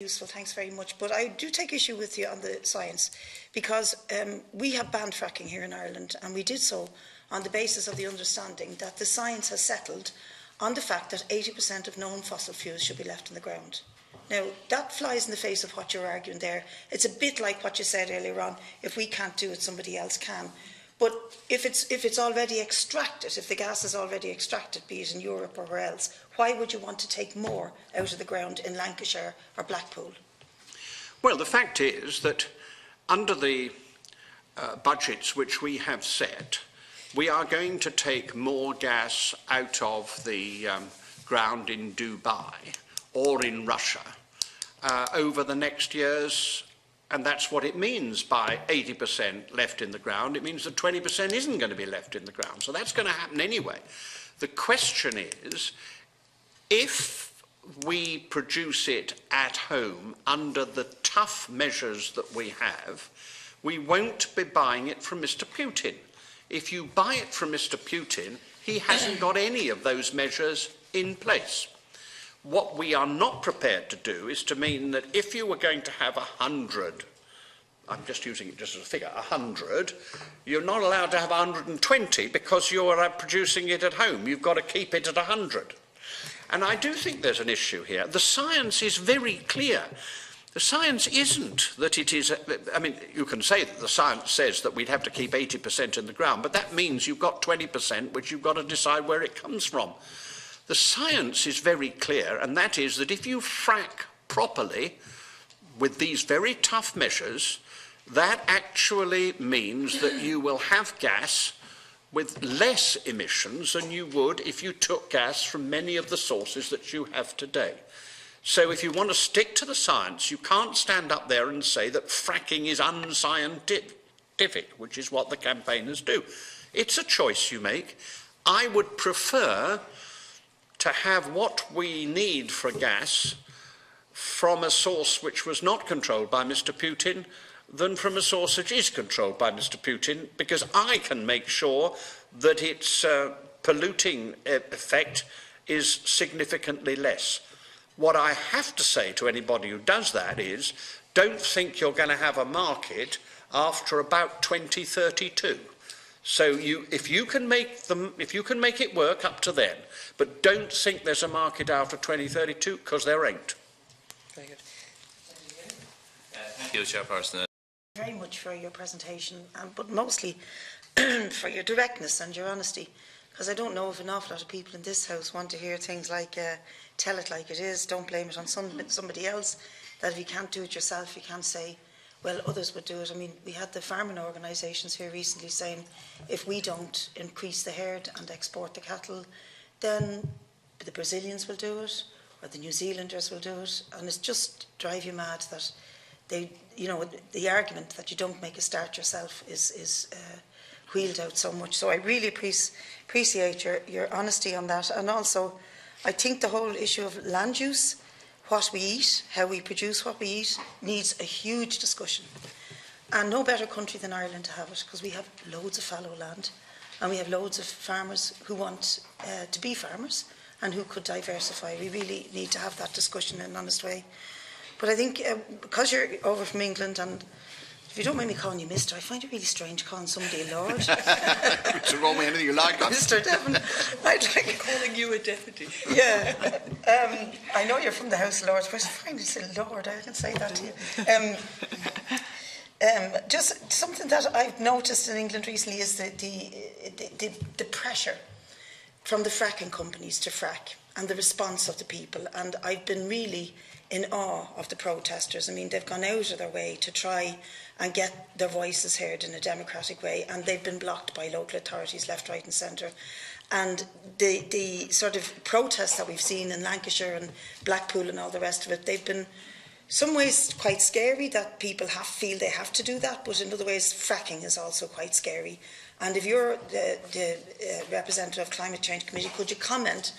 useful. Thanks very much. But I do take issue with you on the science, because we have banned fracking here in Ireland, and we did so on the basis of the understanding that the science has settled on the fact that 80% of known fossil fuels should be left in the ground. Now, that flies in the face of what you're arguing there. It's a bit like what you said earlier on, if we can't do it, somebody else can. But if it's already extracted, if the gas is already extracted, be it in Europe or where else, why would you want to take more out of the ground in Lancashire or Blackpool? Well, the fact is that under the budgets which we have set, we are going to take more gas out of the ground in Dubai or in Russia over the next years. And that's what it means by 80% left in the ground. It means that 20% isn't going to be left in the ground. So that's going to happen anyway. The question is, if we produce it at home under the tough measures that we have, we won't be buying it from Mr. Putin. If you buy it from Mr. Putin, he hasn't got any of those measures in place. What we are not prepared to do is to mean that if you were going to have 100, I'm just using it just as a figure, 100, you're not allowed to have 120 because you're producing it at home. You've got to keep it at 100. And I do think there's an issue here. The science is very clear. The science isn't that it is, I mean, you can say that the science says that we'd have to keep 80% in the ground, but that means you've got 20% which you've got to decide where it comes from. The science is very clear, and that is that if you frack properly with these very tough measures, that actually means that you will have gas with less emissions than you would if you took gas from many of the sources that you have today. So if you want to stick to the science, you can't stand up there and say that fracking is unscientific, which is what the campaigners do. It's a choice you make. I would prefer to have what we need for gas from a source which was not controlled by Mr. Putin than from a source which is controlled by Mr. Putin, because I can make sure that its polluting effect is significantly less. What I have to say to anybody who does that is, don't think you're going to have a market after about 2032. So if you can make it work up to then, but don't think there's a market after 2032, because there ain't. Very good. Thank you, Chairperson. Very much for your presentation, but mostly for your directness and your honesty, because I don't know if an awful lot of people in this house want to hear things like tell it like it is, don't blame it on somebody else, that if you can't do it yourself, you can't say, well, others would do it. I mean, we had the farming organisations here recently saying if we don't increase the herd and export the cattle, then the Brazilians will do it, or the New Zealanders will do it, and it's just drive you mad that they, you know, the argument that you don't make a start yourself is wheeled out so much. So I really appreciate your honesty on that, and also I think the whole issue of land use, what we eat, how we produce what we eat, needs a huge discussion. And no better country than Ireland to have it, because we have loads of fallow land, and we have loads of farmers who want to be farmers and who could diversify. We really need to have that discussion in an honest way. But I think because you're over from England, and if you don't mind me calling you Mr, I find it really strange calling somebody a Lord. It's wrong with anything you like. Mr. Deben. I'd like calling you a deputy. Yeah. I know you're from the House of Lords, but I find you say Lord, I can say that to you. Just something that I've noticed in England recently is the pressure from the fracking companies to frack and the response of the people. And I've been really in awe of the protesters. I mean, they've gone out of their way to try and get their voices heard in a democratic way, and they've been blocked by local authorities left, right and centre. And the sort of protests that we've seen in Lancashire and Blackpool and all the rest of it, they've been some ways quite scary, that people feel they have to do that, but in other ways fracking is also quite scary. And if you're the representative of Climate Change Committee, could you comment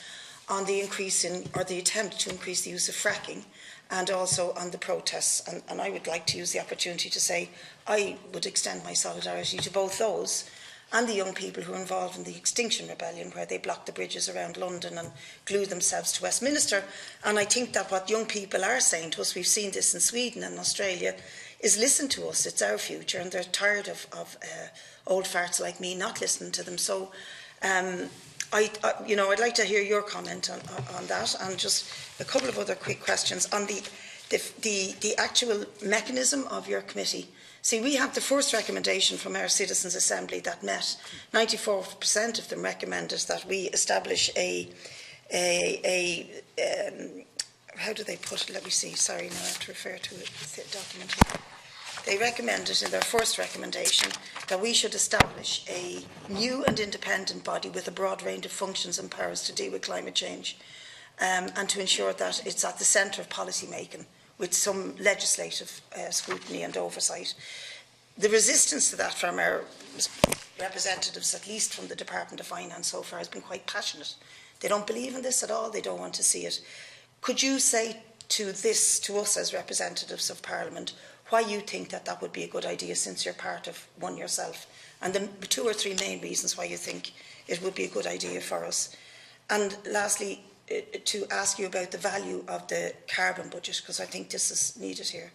on the increase in, or the attempt to increase the use of fracking, and also on the protests? And I would like to use the opportunity to say I would extend my solidarity to both those and the young people who were involved in the Extinction Rebellion, where they blocked the bridges around London and glued themselves to Westminster. And I think that what young people are saying to us, we've seen this in Sweden and Australia, is listen to us, it's our future, and they're tired of old farts like me not listening to them. So I'd like to hear your comment on that, and just a couple of other quick questions on the actual mechanism of your committee. See, we have the first recommendation from our Citizens' Assembly that met. 94% of them recommended that we establish how do they put it? Let me see. Sorry, now I have to refer to a document here. They recommended in their first recommendation that we should establish a new and independent body with a broad range of functions and powers to deal with climate change, and to ensure that it's at the centre of policy making, with some legislative scrutiny and oversight. The resistance to that from our representatives, at least from the Department of Finance so far, has been quite passionate. They don't believe in this at all, they don't want to see it. Could you say to us as representatives of Parliament, why you think that would be a good idea, since you're part of one yourself, and the 2 or 3 main reasons why you think it would be a good idea for us? And lastly, to ask you about the value of the carbon budget, because I think this is needed here.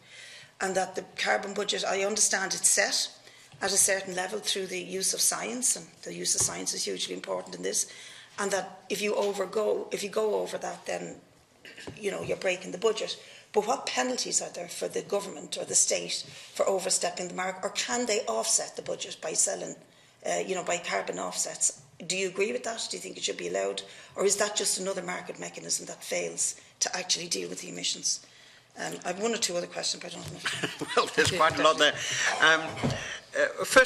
And that the carbon budget, I understand it's set at a certain level through the use of science, and the use of science is hugely important in this, and that if you go over that, then you're breaking the budget. But what penalties are there for the government or the state for overstepping the mark, or can they offset the budget by selling, by carbon offsets? Do you agree with that? Do you think it should be allowed? Or is that just another market mechanism that fails to actually deal with the emissions? I have 1 or 2 other questions, but I don't know. Well, there's quite a lot there. First